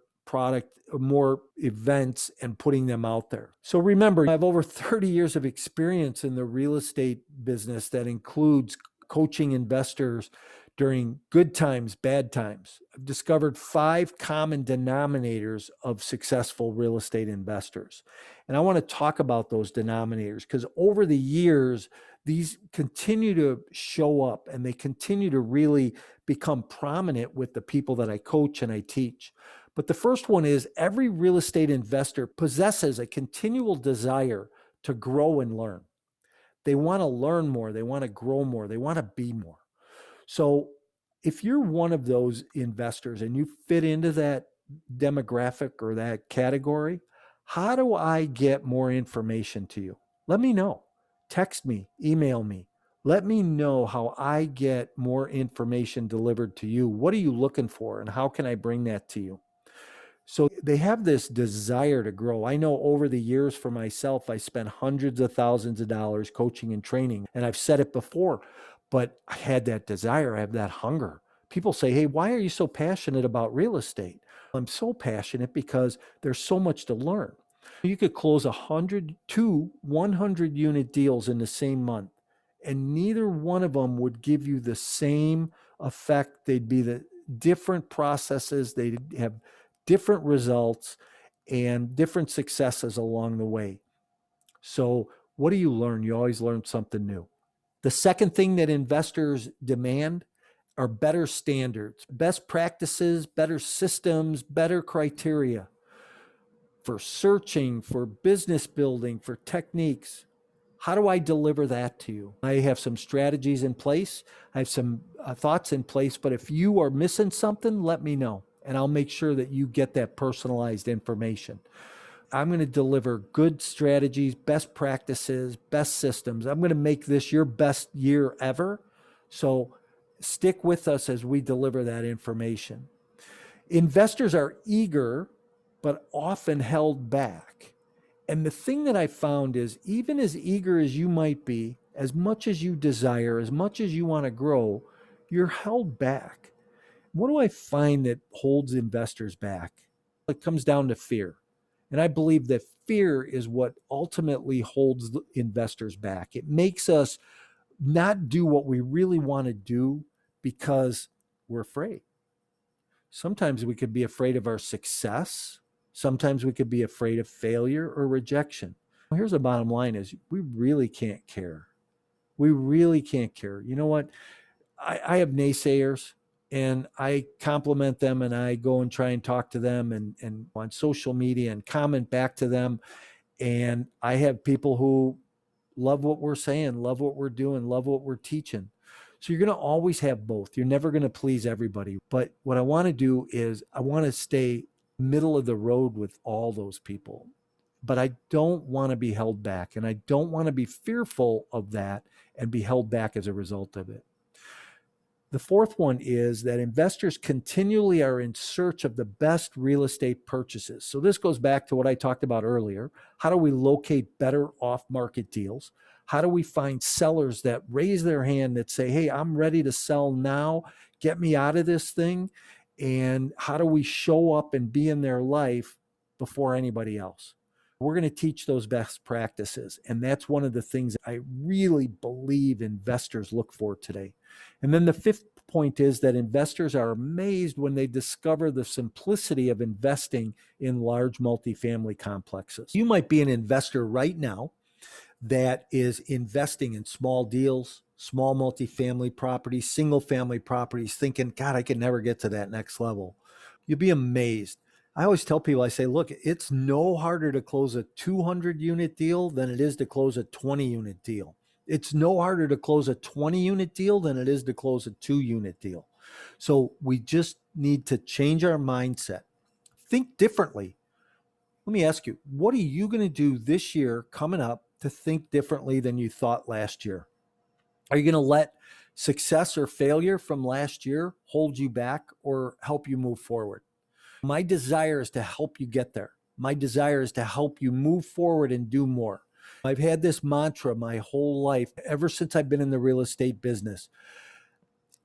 events and putting them out there. So remember, I have over 30 years of experience in the real estate business that includes coaching investors during good times, bad times. I've discovered 5 common denominators of successful real estate investors. And I want to talk about those denominators because over the years, these continue to show up and they continue to really become prominent with the people that I coach and I teach. But the first one is every real estate investor possesses a continual desire to grow and learn. They want to learn more. They want to grow more. They want to be more. So if you're one of those investors and you fit into that demographic or that category, how do I get more information to you? Let me know. Text me, email me. Let me know how I get more information delivered to you. What are you looking for and how can I bring that to you? So they have this desire to grow. I know over the years for myself, I spent hundreds of thousands of dollars coaching and training, and I've said it before, but I had that desire. I have that hunger. People say, hey, why are you so passionate about real estate? I'm so passionate because there's so much to learn. You could close 100 to 100 unit deals in the same month, and neither one of them would give you the same effect. They'd be the different processes. They'd have different results and different successes along the way. So what do you learn? You always learn something new. The second thing that investors demand are better standards, best practices, better systems, better criteria for searching, for business building, for techniques. How do I deliver that to you? I have some strategies in place. I have some thoughts in place, but if you are missing something, let me know, and I'll make sure that you get that personalized information. I'm going to deliver good strategies, best practices, best systems. I'm going to make this your best year ever. So stick with us as we deliver that information. Investors are eager, but often held back. And the thing that I found is, even as eager as you might be, as much as you desire, as much as you want to grow, you're held back. What do I find that holds investors back? It comes down to fear. And I believe that fear is what ultimately holds investors back. It makes us not do what we really want to do because we're afraid. Sometimes we could be afraid of our success. Sometimes we could be afraid of failure or rejection. Here's the bottom line is we really can't care. We really can't care. You know what? I have naysayers and I compliment them and I go and try and talk to them and on social media and comment back to them. And I have people who love what we're saying, love what we're doing, love what we're teaching. So you're going to always have both. You're never going to please everybody. But what I want to do is I want to stay middle of the road with all those people. But I don't want to be held back. And I don't want to be fearful of that and be held back as a result of it. The fourth one is that investors continually are in search of the best real estate purchases. So this goes back to what I talked about earlier. How do we locate better off-market deals? How do we find sellers that raise their hand that say, hey, I'm ready to sell now, get me out of this thing? And how do we show up and be in their life before anybody else? We're going to teach those best practices. And that's one of the things I really believe investors look for today. And then the fifth point is that investors are amazed when they discover the simplicity of investing in large multifamily complexes. You might be an investor right now that is investing in small deals, small multifamily properties, single family properties, thinking, God, I could never get to that next level. You'll be amazed. I always tell people, I say, look, it's no harder to close a 200 unit deal than it is to close a 20 unit deal. It's no harder to close a 20 unit deal than it is to close a 2 unit deal. So we just need to change our mindset. Think differently. Let me ask you, what are you going to do this year coming up to think differently than you thought last year? Are you going to let success or failure from last year hold you back or help you move forward? My desire is to help you get there. My desire is to help you move forward and do more. I've had this mantra my whole life, ever since I've been in the real estate business.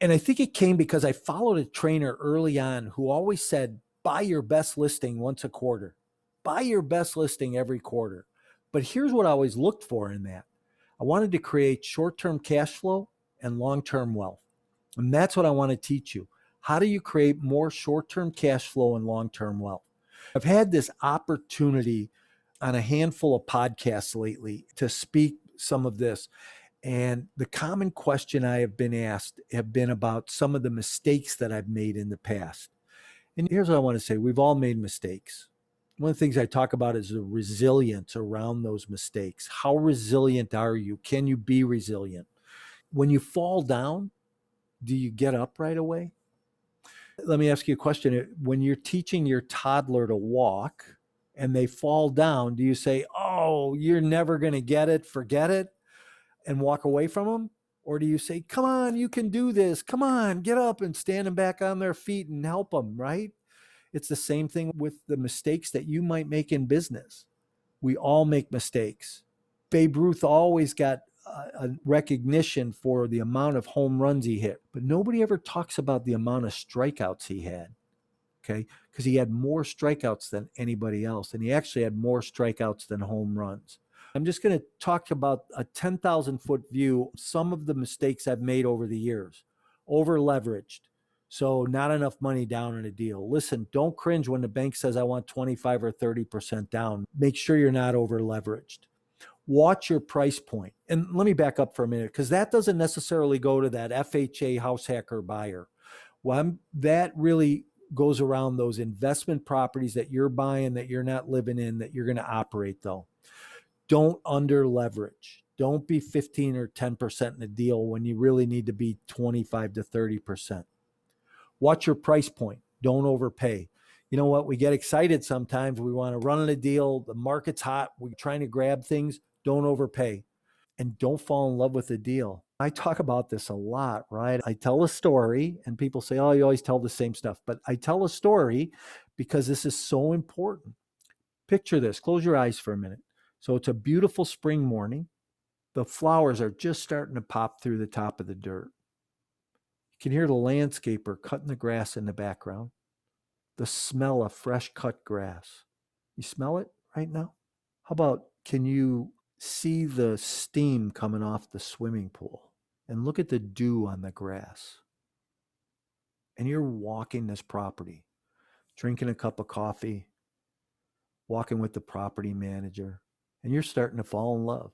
And I think it came because I followed a trainer early on who always said, buy your best listing once a quarter. Buy your best listing every quarter. But here's what I always looked for in that. I wanted to create short-term cash flow and long-term wealth. And that's what I want to teach you. How do you create more short-term cash flow and long-term wealth? I've had this opportunity on a handful of podcasts lately to speak some of this. And the common question I have been asked have been about some of the mistakes that I've made in the past. And here's what I want to say. We've all made mistakes. One of the things I talk about is the resilience around those mistakes. How resilient are you? Can you be resilient? When you fall down, do you get up right away? Let me ask you a question. When you're teaching your toddler to walk and they fall down, do you say, oh, you're never going to get it, forget it, and walk away from them? Or do you say, come on, you can do this. Come on, get up and stand them back on their feet and help them, right? It's the same thing with the mistakes that you might make in business. We all make mistakes. Babe Ruth always got a recognition for the amount of home runs he hit, but nobody ever talks about the amount of strikeouts he had, okay? Because he had more strikeouts than anybody else, and he actually had more strikeouts than home runs. I'm just going to talk about a 10,000-foot view, some of the mistakes I've made over the years. Over leveraged, so not enough money down in a deal. Listen, don't cringe when the bank says I want 25 or 30% down. Make sure you're not over leveraged. Watch your price point. And let me back up for a minute, because that doesn't necessarily go to that FHA house hacker buyer. Well, that really goes around those investment properties that you're buying, that you're not living in, that you're going to operate though. Don't under leverage. Don't be 15 or 10% in a deal when you really need to be 25 to 30%. Watch your price point. Don't overpay. You know what? We get excited sometimes. We want to run on a deal. The market's hot. We're trying to grab things. Don't overpay and don't fall in love with the deal. I talk about this a lot, right? I tell a story and people say, oh, you always tell the same stuff. But I tell a story because this is so important. Picture this. Close your eyes for a minute. So it's a beautiful spring morning. The flowers are just starting to pop through the top of the dirt. You can hear the landscaper cutting the grass in the background. The smell of fresh cut grass. You smell it right now? How about, can you see the steam coming off the swimming pool? And look at the dew on the grass. And you're walking this property, drinking a cup of coffee, walking with the property manager, and you're starting to fall in love.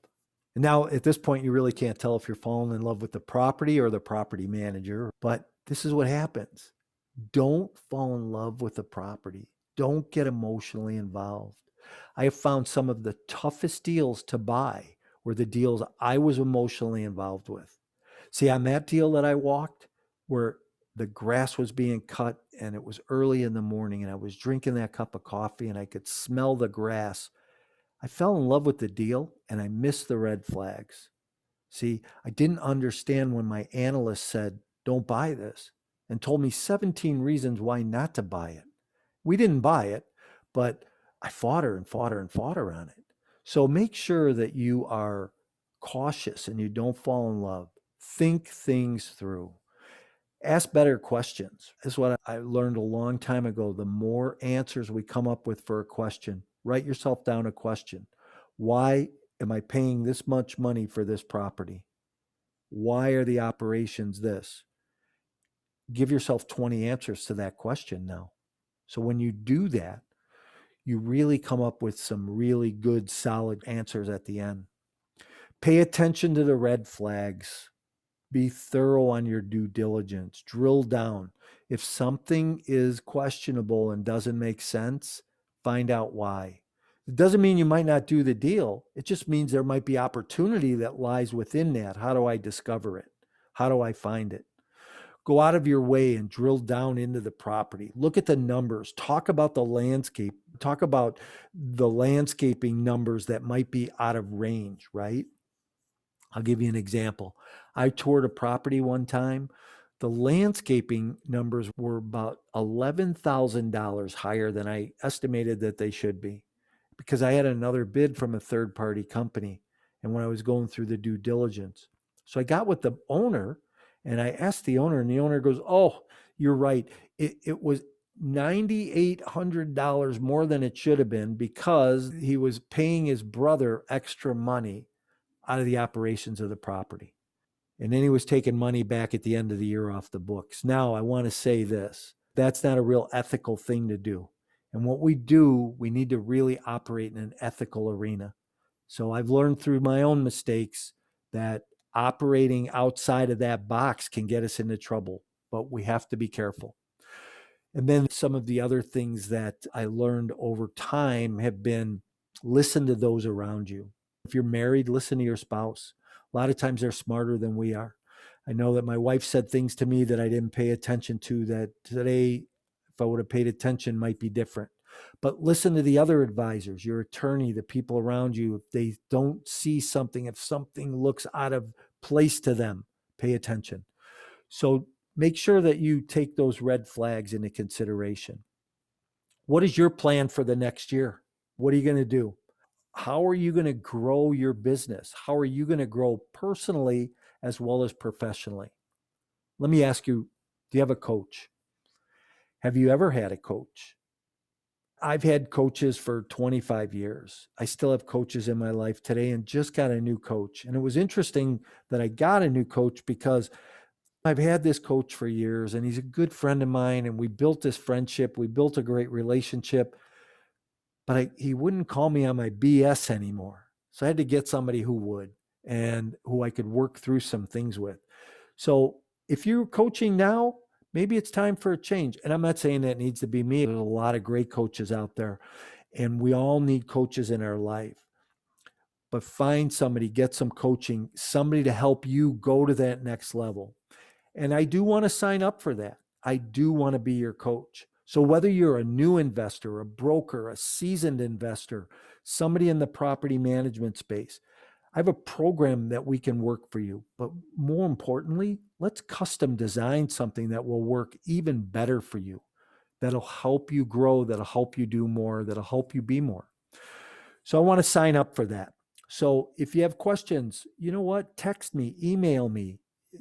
And now at this point, you really can't tell if you're falling in love with the property or the property manager, but this is what happens. Don't fall in love with the property. Don't get emotionally involved. I have found some of the toughest deals to buy were the deals I was emotionally involved with. See, on that deal that I walked, where the grass was being cut and it was early in the morning and I was drinking that cup of coffee and I could smell the grass, I fell in love with the deal and I missed the red flags. See, I didn't understand when my analyst said, don't buy this, and told me 17 reasons why not to buy it. We didn't buy it, but I fought her and fought her and fought her on it. So make sure that you are cautious and you don't fall in love. Think things through. Ask better questions. This is what I learned a long time ago. The more answers we come up with for a question, write yourself down a question. Why am I paying this much money for this property? Why are the operations this? Give yourself 20 answers to that question now. So when you do that, you really come up with some really good, solid answers at the end. Pay attention to the red flags. Be thorough on your due diligence. Drill down. If something is questionable and doesn't make sense, find out why. It doesn't mean you might not do the deal. It just means there might be opportunity that lies within that. How do I discover it? How do I find it? Go out of your way and drill down into the property. Look at the numbers. Talk about the landscape. Talk about the landscaping numbers that might be out of range, right? I'll give you an example. I toured a property one time. The landscaping numbers were about $11,000 higher than I estimated that they should be, because I had another bid from a third-party company. And when I was going through the due diligence, so I got with the owner and I asked the owner, and the owner goes, oh, you're right. It was $9,800 more than it should have been because he was paying his brother extra money out of the operations of the property. And then he was taking money back at the end of the year off the books. Now, I want to say this. That's not a real ethical thing to do. And what we do, we need to really operate in an ethical arena. So I've learned through my own mistakes that operating outside of that box can get us into trouble, but we have to be careful. And then some of the other things that I learned over time have been listen to those around you. If you're married, listen to your spouse. A lot of times they're smarter than we are. I know that my wife said things to me that I didn't pay attention to that today, if I would have paid attention, might be different. But listen to the other advisors, your attorney, the people around you. If they don't see something, if something looks out of place to them, pay attention. So make sure that you take those red flags into consideration. What is your plan for the next year? What are you going to do? How are you going to grow your business? How are you going to grow personally as well as professionally? Let me ask you, do you have a coach? Have you ever had a coach? I've had coaches for 25 years. I still have coaches in my life today and just got a new coach. And it was interesting that I got a new coach because I've had this coach for years and he's a good friend of mine and we built this friendship. We built a great relationship, but he wouldn't call me on my BS anymore. So I had to get somebody who would and who I could work through some things with. So if you're coaching now, maybe it's time for a change. And I'm not saying that needs to be me. There's a lot of great coaches out there and we all need coaches in our life. But find somebody, get some coaching, somebody to help you go to that next level. And I do want to sign up for that. I do want to be your coach. So whether you're a new investor, a broker, a seasoned investor, somebody in the property management space, I have a program that we can work for you. But more importantly, let's custom design something that will work even better for you, that'll help you grow, that'll help you do more, that'll help you be more. So I want to sign up for that. So if you have questions, you know what? Text me, email me,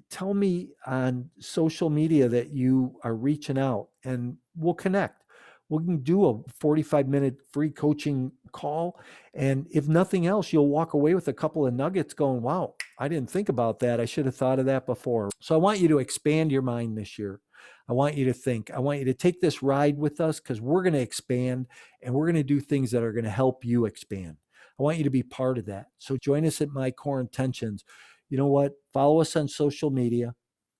tell me on social media that you are reaching out and we'll connect. We can do a 45-minute free coaching call. And if nothing else, you'll walk away with a couple of nuggets going, wow, I didn't think about that. I should have thought of that before. So I want you to expand your mind this year. I want you to think. I want you to take this ride with us because we're going to expand and we're going to do things that are going to help you expand. I want you to be part of that. So join us at My Core Intentions. You know what? Follow us on social media.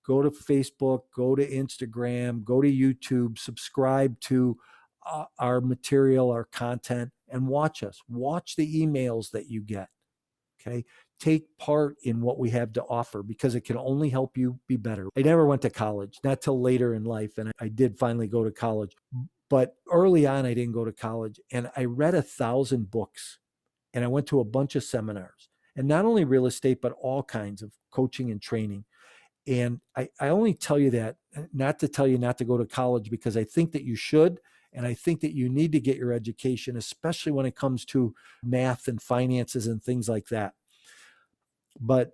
Go to Facebook, go to Instagram, go to YouTube, subscribe to our material, our content, and watch us. Watch the emails that you get. Okay. Take part in what we have to offer because it can only help you be better. I never went to college, not till later in life. And I did finally go to college. But early on, I didn't go to college. And I read 1,000 books and I went to a bunch of seminars. And not only real estate, but all kinds of coaching and training. And I only tell you that, not to tell you not to go to college, because I think that you should. And I think that you need to get your education, especially when it comes to math and finances and things like that. But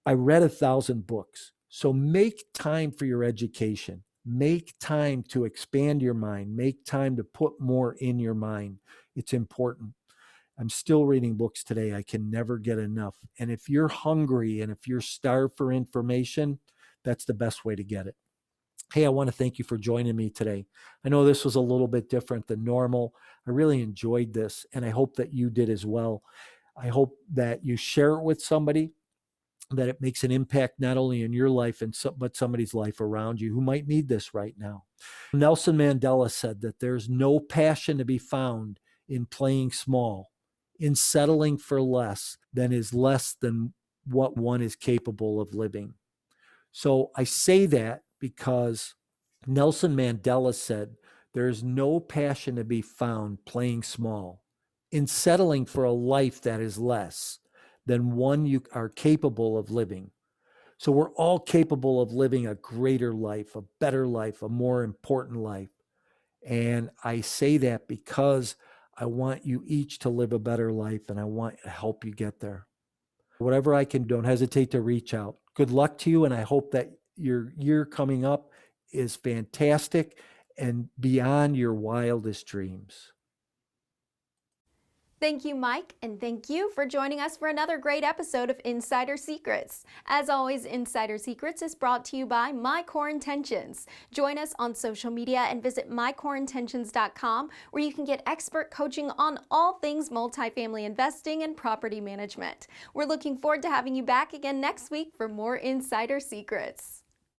I read 1,000 books. So make time for your education. Make time to expand your mind. Make time to put more in your mind. It's important. I'm still reading books today. I can never get enough. And if you're hungry and if you're starved for information, that's the best way to get it. Hey, I want to thank you for joining me today. I know this was a little bit different than normal. I really enjoyed this, and I hope that you did as well. I hope that you share it with somebody, that it makes an impact not only in your life, but somebody's life around you who might need this right now. Nelson Mandela said that there's no passion to be found in playing small, in settling for less than is less than what one is capable of living. So I say that because Nelson Mandela said, there's no passion to be found playing small, in settling for a life that is less than one you are capable of living. So we're all capable of living a greater life, a better life, a more important life. And I say that because I want you each to live a better life, and I want to help you get there. Whatever I can, don't hesitate to reach out. Good luck to you, and I hope that your year coming up is fantastic and beyond your wildest dreams. Thank you, Mike, and thank you for joining us for another great episode of Insider Secrets. As always, Insider Secrets is brought to you by My Core Intentions. Join us on social media and visit mycoreintentions.com, where you can get expert coaching on all things multifamily investing and property management. We're looking forward to having you back again next week for more Insider Secrets.